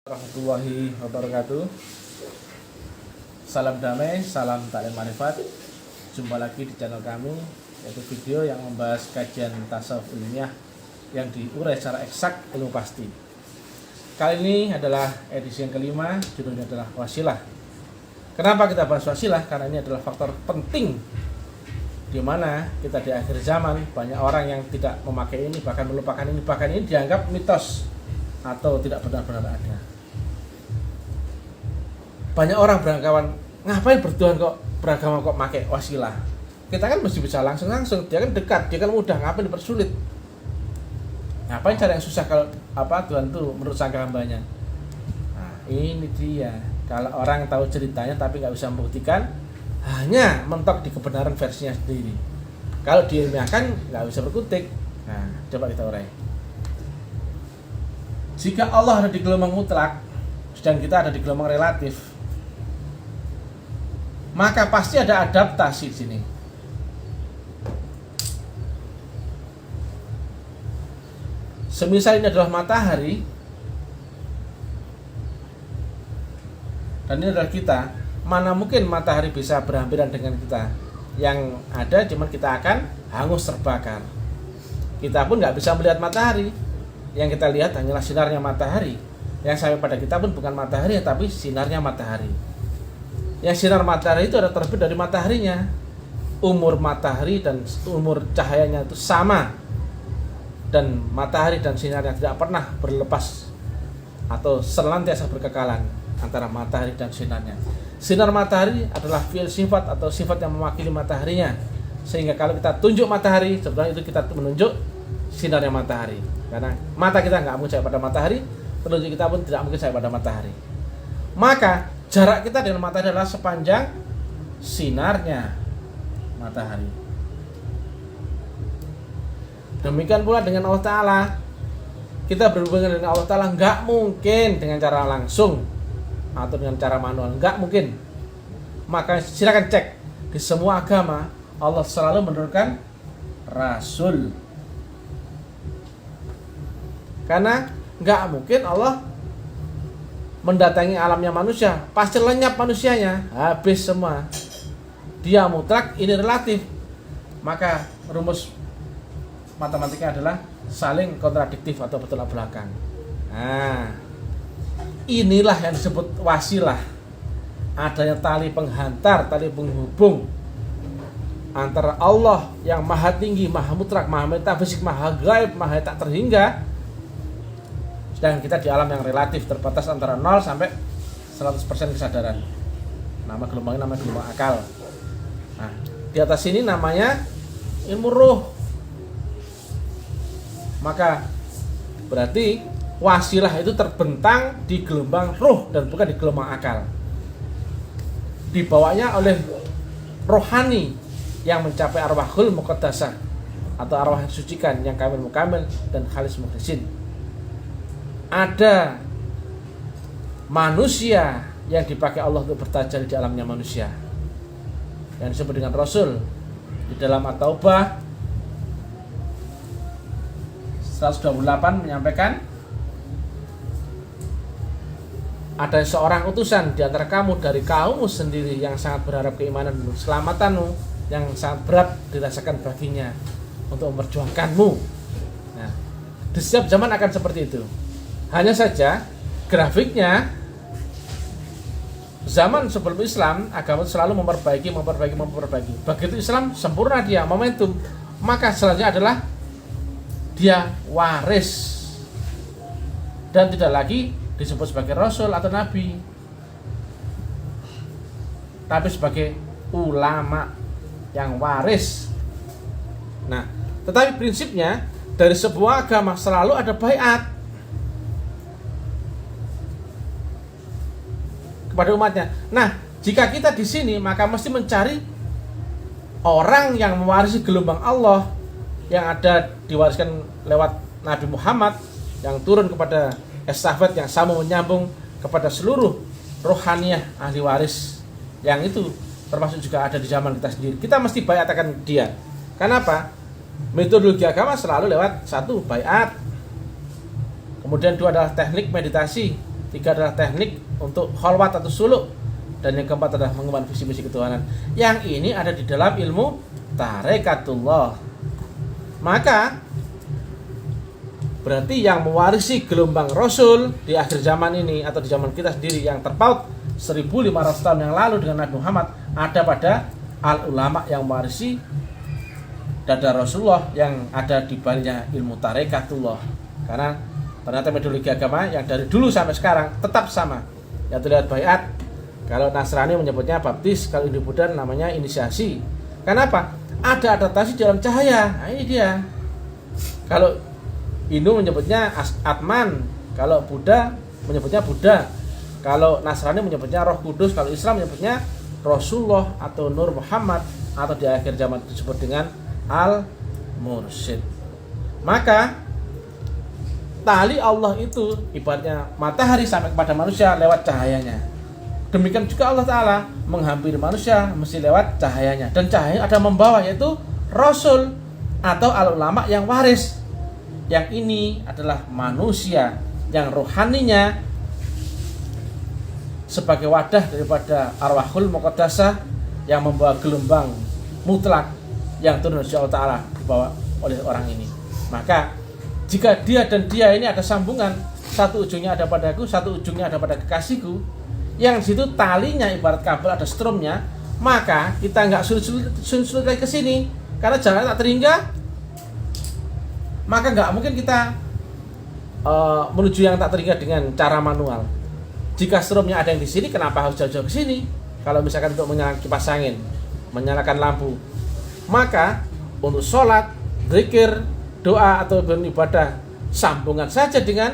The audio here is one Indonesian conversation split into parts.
Warahmatullahi wabarakatuh. Salam damai, salam taklim marifat. Jumpa lagi di channel kami, yaitu video yang membahas kajian tasawuf ilmiah yang diurai secara eksak ilmu pasti. Kali ini adalah edisi yang kelima, judulnya adalah wasilah. Kenapa kita bahas wasilah? Karena ini adalah faktor penting di mana kita di akhir zaman banyak orang yang tidak memakai ini, bahkan melupakan ini, bahkan ini dianggap mitos atau tidak benar-benar ada. Banyak orang beranggapan, ngapain bertuhan kok beragama kok pakai wasilah? Kita kan mesti bisa langsung, dia kan dekat, dia kan mudah, ngapain dipersulit? Ngapain cara yang susah kalau Tuhan itu menurut sangka hambanya? Nah, ini dia. Kalau orang tahu ceritanya tapi nggak bisa membuktikan, hanya mentok di kebenaran versinya sendiri. Kalau diilmiahkan nggak bisa berkutik. Nah, coba kita urai. Jika Allah ada di gelombang mutlak, sedang kita ada di gelombang relatif, maka pasti ada adaptasi di sini. Semisal ini adalah matahari dan ini adalah kita, mana mungkin matahari bisa berhampiran dengan kita? Yang ada cuma kita akan hangus terbakar. Kita pun nggak bisa melihat matahari. Yang kita lihat hanyalah sinarnya matahari. Yang sampai pada kita pun bukan matahari, tapi sinarnya matahari. Yang sinar matahari itu ada terbit dari mataharinya. Umur matahari dan umur cahayanya itu sama. Dan matahari dan sinarnya tidak pernah berlepas atau senantiasa berkekalan antara matahari dan sinarnya. Sinar matahari adalah fi'il sifat atau sifat yang mewakili mataharinya. Sehingga kalau kita tunjuk matahari, sebenarnya itu kita menunjuk sinarnya matahari. Karena mata kita nggak mungkin pada matahari, penunjuk kita pun tidak mungkin pada matahari. Maka jarak kita dengan matahari adalah sepanjang sinarnya matahari. Demikian pula dengan Allah Ta'ala. Kita berhubungan dengan Allah Ta'ala nggak mungkin dengan cara langsung atau dengan cara manual, nggak mungkin. Maka silakan cek di semua agama Allah selalu menurunkan Rasul. Karena nggak mungkin Allah mendatangi alamnya manusia, pasti lenyap manusianya, habis semua. Dia mutlak, ini relatif. Maka rumus matematika adalah saling kontradiktif atau bertolak belakang. Nah, inilah yang disebut wasilah. Adanya tali penghantar, tali penghubung antara Allah yang maha tinggi, maha mutlak, maha metafisik, maha gaib, maha tak terhingga, sedangkan kita di alam yang relatif terbatas antara 0 sampai 100% kesadaran. Nama gelombangnya nama gelombang akal. Nah, di atas ini namanya ilmu ruh. Maka berarti wasilah itu terbentang di gelombang ruh dan bukan di gelombang akal. Dibawanya oleh rohani yang mencapai arwahul muqaddasah atau arwah yang disucikan, yang kamil mukamil dan khalis mukhlisin. Ada manusia yang dipakai Allah untuk bertajalli di alamnya manusia, yang disebut dengan Rasul. Di dalam At-Taubah 128 menyampaikan, ada seorang utusan di antara kamu dari kaummu sendiri yang sangat berharap keimanan dan keselamatanmu, yang sangat berat dirasakan baginya untuk memperjuangkanmu. Nah, di setiap zaman akan seperti itu. Hanya saja grafiknya zaman sebelum Islam, agama selalu memperbaiki. Begitu Islam sempurna dia momentum, maka selanjutnya adalah dia waris dan tidak lagi disebut sebagai Rasul atau Nabi, tapi sebagai ulama yang waris. Nah, tetapi prinsipnya dari sebuah agama selalu ada baiat kepada umatnya. Nah, jika kita di sini maka mesti mencari orang yang mewarisi gelombang Allah yang ada diwariskan lewat Nabi Muhammad yang turun kepada estafet yang sama menyambung kepada seluruh rohaniyah ahli waris yang itu termasuk juga ada di zaman kita sendiri. Kita mesti baiat akan dia. Kenapa? Metodologi agama selalu lewat satu baiat, kemudian dua adalah teknik meditasi, tiga adalah teknik untuk khalwat atau suluk, dan yang keempat adalah mengemban visi misi ketuhanan. Yang ini ada di dalam ilmu tarekatullah. Maka berarti yang mewarisi gelombang Rasul di akhir zaman ini atau di zaman kita sendiri yang terpaut 1500 tahun yang lalu dengan Nabi Muhammad, ada pada al-ulama yang mewarisi dada Rasulullah, yang ada di baliknya ilmu tarekatullah. Karena ternyata metodologi agama yang dari dulu sampai sekarang tetap sama, yaitu lewat baiat. Kalau Nasrani menyebutnya baptis, kalau Hindu Buddha namanya inisiasi. Kenapa? Ada adaptasi dalam cahaya. Nah, ini dia. Kalau Hindu menyebutnya Atman, kalau Buddha menyebutnya Buddha, kalau Nasrani menyebutnya Roh Kudus, kalau Islam menyebutnya Rasulullah atau Nur Muhammad, atau di akhir zaman disebut dengan Al-Mursyid. Maka tali Allah itu ibaratnya matahari sampai kepada manusia lewat cahayanya. Demikian juga Allah Ta'ala menghampiri manusia mesti lewat cahayanya. Dan cahaya ada membawa, yaitu Rasul atau al-ulama yang waris. Yang ini adalah manusia yang rohaninya sebagai wadah daripada arwahul muqaddasah yang membawa gelombang mutlak yang turun dari Allah Ta'ala dibawa oleh orang ini. Maka jika dia dan dia ini ada sambungan, satu ujungnya ada padaku, satu ujungnya ada pada kekasihku, yang di situ talinya ibarat kabel ada strumnya, maka kita nggak sulit lagi ke sini karena jalan tak terhingga. Maka nggak mungkin kita menuju yang tak terhingga dengan cara manual. Jika strumnya ada yang di sini, kenapa harus jauh-jauh ke sini? Kalau misalkan untuk menyalakan kipas angin, menyalakan lampu, maka untuk sholat, zikir, doa atau beribadah sambungan saja dengan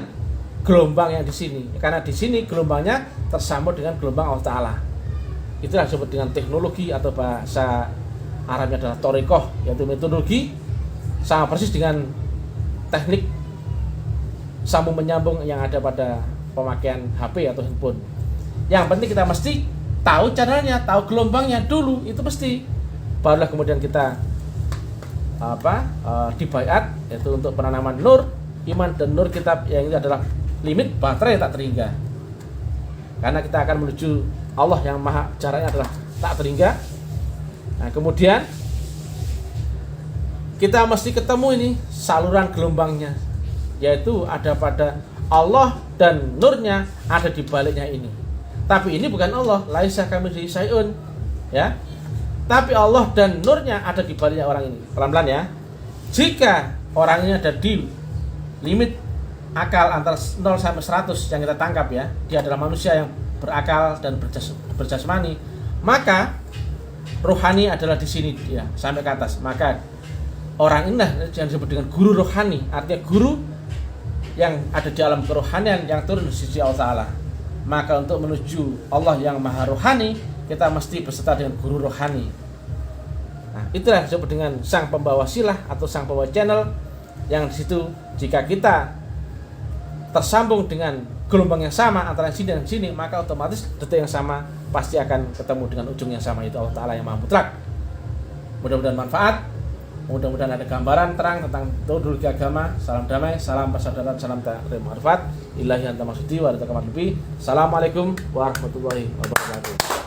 gelombang yang di sini. Karena di sini gelombangnya tersambung dengan gelombang Allah Ta'ala. Itulah disebut dengan teknologi, atau bahasa Arabnya adalah thoriqah, yaitu metodologi sama persis dengan teknik sambung menyambung yang ada pada pemakaian HP atau handphone. Yang penting kita mesti tahu caranya, tahu gelombangnya dulu, itu mesti. Barulah kemudian kita dibaiat, yaitu untuk penanaman nur iman dan nur kitab, yang ini adalah limit baterai tak terhingga. Karena kita akan menuju Allah yang maha, caranya adalah tak terhingga. Nah, kemudian kita mesti ketemu ini saluran gelombangnya, yaitu ada pada Allah dan nurnya ada di baliknya ini. Tapi ini bukan Allah, laisa kamitslihi syai'un, ya. Tapi Allah dan nurnya ada di baliknya orang ini. Pelan-pelan ya. Jika orang ini ada di limit akal antara 0 sampai 100 yang kita tangkap, ya, dia adalah manusia yang berakal dan berjasmani, maka rohani adalah di sini dia sampai ke atas. Maka orang ini yang disebut dengan guru rohani, artinya guru yang ada di alam kerohanian yang turun di sisi Allah Ta'ala. Maka untuk menuju Allah yang maha rohani, kita mesti berserta dengan guru rohani. Nah, itulah disebut dengan sang pembawa silah atau sang pembawa channel, yang di situ jika kita tersambung dengan gelombang yang sama antara sini dan sini, maka otomatis detik yang sama pasti akan ketemu dengan ujung yang sama, itu Allah Ta'ala yang maha mutlak. Mudah-mudahan manfaat, mudah-mudahan ada gambaran terang tentang metodologi agama. Salam damai, salam persaudaraan, salam takrim ma'rifat. Ilahi anta maksudi wa anta kamal lebih. Assalamualaikum warahmatullahi wabarakatuh.